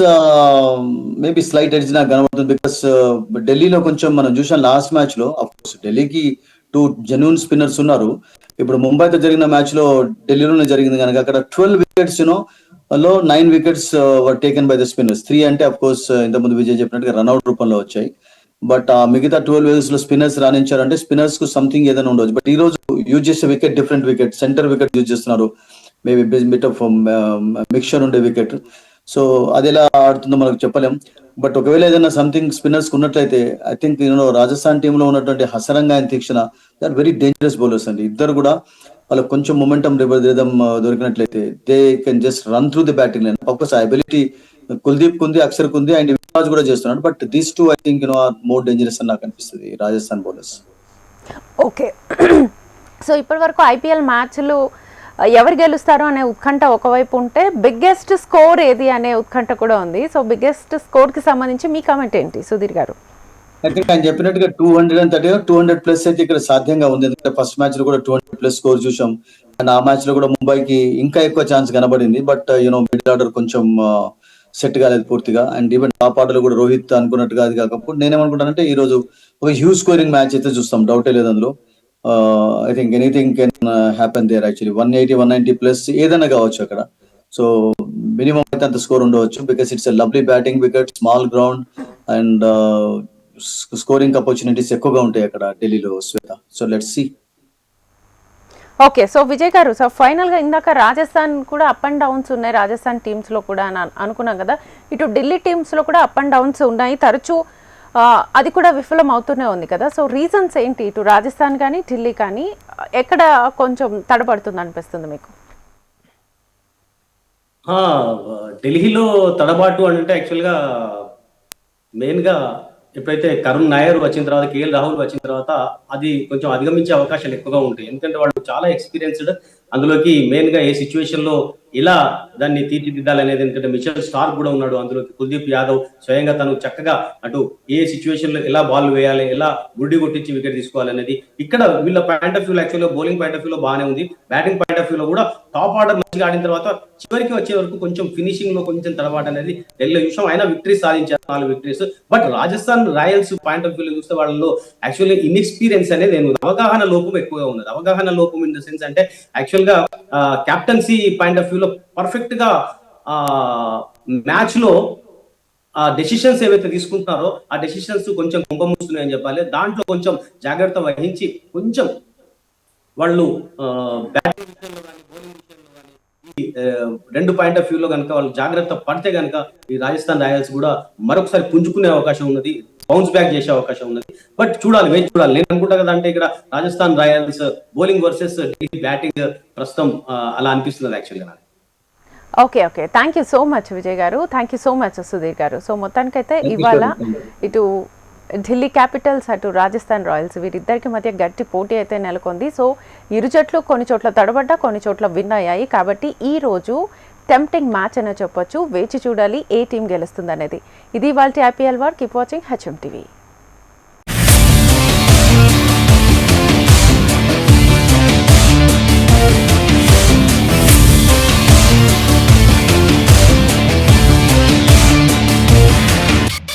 maybe slight edge నాకు కనబడుతుంది. బికాస్ ఢిల్లీలో కొంచెం మనం చూసాం లాస్ట్ మ్యాచ్ లో. అఫ్ కోర్స్ ఢిల్లీకి 2 జెన్యూన్ స్పిన్నర్స్ ఉన్నారు. ఇప్పుడు ముంబైతో జరిగిన మ్యాచ్ లో ఢిల్లీలోనే జరిగింది కనుక అక్కడ 12 వికెట్స్ లో 9 wickets were taken by the spinners. 3 అంటే అఫ్ కోర్స్ ఇంతకుముందు విజయ్ చెప్పినట్టుగా రన్అట్ రూపంలో వచ్చాయి. బట్ మిగతా 12 ఓవర్స్ లో స్పిన్నర్స్ రాణించారంటే స్పిన్నర్స్ కు సంథింగ్ ఏదైనా ఉండవచ్చు. బట్ ఈ రోజు యూజ్ చేసే wicket different wicket, centre wicket use చేస్తున్నారు. మేబీ బిట్ ఆఫ్ మిక్చర్ ఉండే వికెట్. సో అది ఎలా ఆడుతుందో మనకు చెప్పలేం. బట్ ఒకవేళ ఏదైనా సంథింగ్ స్పిన్నర్స్ ఉన్నట్లయితే ఐ థింక్ రాజస్థాన్ టీమ్ లో ఉన్నటువంటి Hasaranga and Theekshana, they are very dangerous bowlers అండి. ఇద్దరు కూడా వాళ్ళకి కొంచెం మొమెంటం రిథమ్ దొరికినట్లయితే they can just run through the batting line. Of course ఆ ఎబిలిటీ కుల్దీప్ కుంది, అక్షర్ కుంది అండ్ విరాజ్ కూడా చేస్తున్నాడు. But these two I think are more dangerous అని నాకు అనిపిస్తుంది రాజస్థాన్ బౌలర్స్. ఓకే సో ఇప్పటి వరకు ఐపీఎల్ మ్యాచ్లు ఎవరు గెలుస్తారు అనే ఉత్కంఠ ఒకవైపు ఉంటే బిగ్గెస్ట్ స్కోర్ ఏది అనే ఉత్కంఠ కూడా ఉంది. సో బిగ్గెస్ట్ స్కోర్ కి సంబంధించి మీ కామెంట్ ఏంటి సుధీర్ గారు? ఐ థింక్ ఆయన చెప్పినట్టుగా 230 200+ అయితే ఇక్కడ సాధ్యంగా ఉంది. ఎందుకంటే ఫస్ట్ మ్యాచ్ లో కూడా 200+ స్కోర్ చూసాం. అండ్ ఆ మ్యాచ్ లో కూడా ముంబైకి ఇంకా ఎక్కువ ఛాన్స్ కనబడింది. బట్ మిడిల్ ఆర్డర్ కొంచెం సెట్ కాలేదు పూర్తిగా. అండ్ ఈవెన్ టాప్ ఆర్డర్ లో కూడా రోహిత్ అనుకున్నట్టుగా అది కాకపోతే నేనేమనుకుంటానంటే ఈ రోజు ఒక హ్యూజ్ స్కోరింగ్ మ్యాచ్ అయితే చూస్తాం, డౌటే లేదు అందులో. I think anything can happen there actually. 180 190+ ఏదైనా కావచ్చు అక్కడ. సో మినిమం అయితే అంత స్కోర్ ఉండవచ్చు. Because it's a lovely batting wicket, small ground and scoring opportunities ఎక్కువగా ఉంటాయి అక్కడ ఢిల్లీలో Shweta. So let's see. Okay so Vijay garu, so ఫైనల్గా ఇందాక రాజస్థాన్ కూడా అప్ అండ్ డౌన్స్ ఉన్నాయి రాజస్థాన్ టీమ్స్లో కూడా అని అనుకున్నాం కదా. ఇటు ఢిల్లీ టీమ్స్లో కూడా అప్ అండ్ డౌన్స్ ఉన్నాయి, తరచూ అది కూడా విఫలం అవుతూనే ఉంది కదా. సో రీజన్స్ ఏంటి ఇటు రాజస్థాన్ కానీ ఢిల్లీ కానీ ఎక్కడ కొంచెం తడబడుతుంది అనిపిస్తుంది మీకు? ఢిల్లీలో తడబాటు అంటే యాక్చువల్గా మెయిన్గా ఎప్పుడైతే కరుణ్ నాయర్ వచ్చిన తర్వాత, కేఎల్ రాహుల్ వచ్చిన తర్వాత అది కొంచెం అధిగమించే అవకాశాలు ఎక్కువగా ఉంటాయి. ఎందుకంటే వాళ్ళు చాలా ఎక్స్పీరియన్స్డ్. అందులోకి మెయిన్ గా ఏ సిచ్యువేషన్ లో ఎలా దాన్ని తీర్చిదిద్దాలనేది, ఎందుకంటే మిచెల్ స్టార్క్ కూడా ఉన్నాడు అందులోకి. కుల్దీప్ యాదవ్ స్వయంగా తను చక్కగా అటు ఏ సిచ్యువేషన్ లో ఎలా బాల్ వేయాలి, ఎలా గుడ్డి కొట్టించి వికెట్ తీసుకోవాలనేది ఇక్కడ వీళ్ళ పాయింట్ ఆఫ్ వ్యూలో యాక్చువల్గా బౌలింగ్ పాయింట్ ఆఫ్ వ్యూలో బాగానే ఉంది. బ్యాటింగ్ పాయింట్ ఆఫ్ వ్యూలో కూడా టాప్ ఆర్డర్ మంచిగా ఆడిన తర్వాత చివరికి వచ్చే వరకు కొంచెం ఫినిషింగ్ లో కొంచెం తడబాటు అనేది ఢిల్లీ విషయం. అయినా విక్టరీస్ సాధించారు, 4 victories. But Rajasthan Royals point of వ్యూలో చూస్తే వాళ్ళలో యాక్చువల్లీ ఇన్ఎక్స్పీరియన్స్ అనేది అవగాహన లోపం ఎక్కువగా ఉన్నది. అవగాహన లోపం ఇన్ ద సెన్స్ అంటే యాక్చువల్ గా కెప్టెన్సీ పాయింట్ ఆఫ్ వ్యూలో పర్ఫెక్ట్ గా మ్యాచ్ లో ఆ డెసిషన్స్ ఏవైతే తీసుకుంటున్నారో ఆ డెసిషన్స్ కొంచెం కుంభమూస్తున్నాయి అని చెప్పాలి. దాంట్లో కొంచెం జాగ్రత్త వహించి కొంచెం వాళ్ళు బ్యాటింగ్ విషయంలో కానీ బౌలింగ్ విషయంలో కానీ ఈ 2 పాయింట్ ఆఫ్ వ్యూలో కనుక వాళ్ళు జాగ్రత్త పడితే కనుక ఈ రాజస్థాన్ రాయల్స్ కూడా మరొకసారి పుంజుకునే అవకాశం ఉన్నది, బౌన్స్ బ్యాక్ చేసే అవకాశం ఉన్నది. బట్ చూడాలి, వేచి చూడాలి. నేను అనుకుంటా కదా అంటే ఇక్కడ Rajasthan Royals bowling versus Delhi batting ప్రస్తుతం అలా అనిపిస్తున్నది యాక్చువల్గా. Okay okay thank you so much Vijay garu, thank you so much Sudheer garu. So మొత్తానికైతే ఇవాళ ఇటు ఢిల్లీ క్యాపిటల్స్ అటు రాజస్థాన్ రాయల్స్ వీరిద్దరికి మధ్య గట్టి పోటీ అయితే నెలకొంది. సో ఇరు జట్లు కొన్ని చోట్ల తడబడ్డా కొన్ని చోట్ల విన్ అయ్యాయి. కాబట్టి ఈ రోజు టెంప్టింగ్ మ్యాచ్ అనే చెప్పొచ్చు. వేచి చూడాలి ఏ టీం గెలుస్తుంది అనేది. ఇది ఇవాల్టి IPL war. Keep watching HM TV.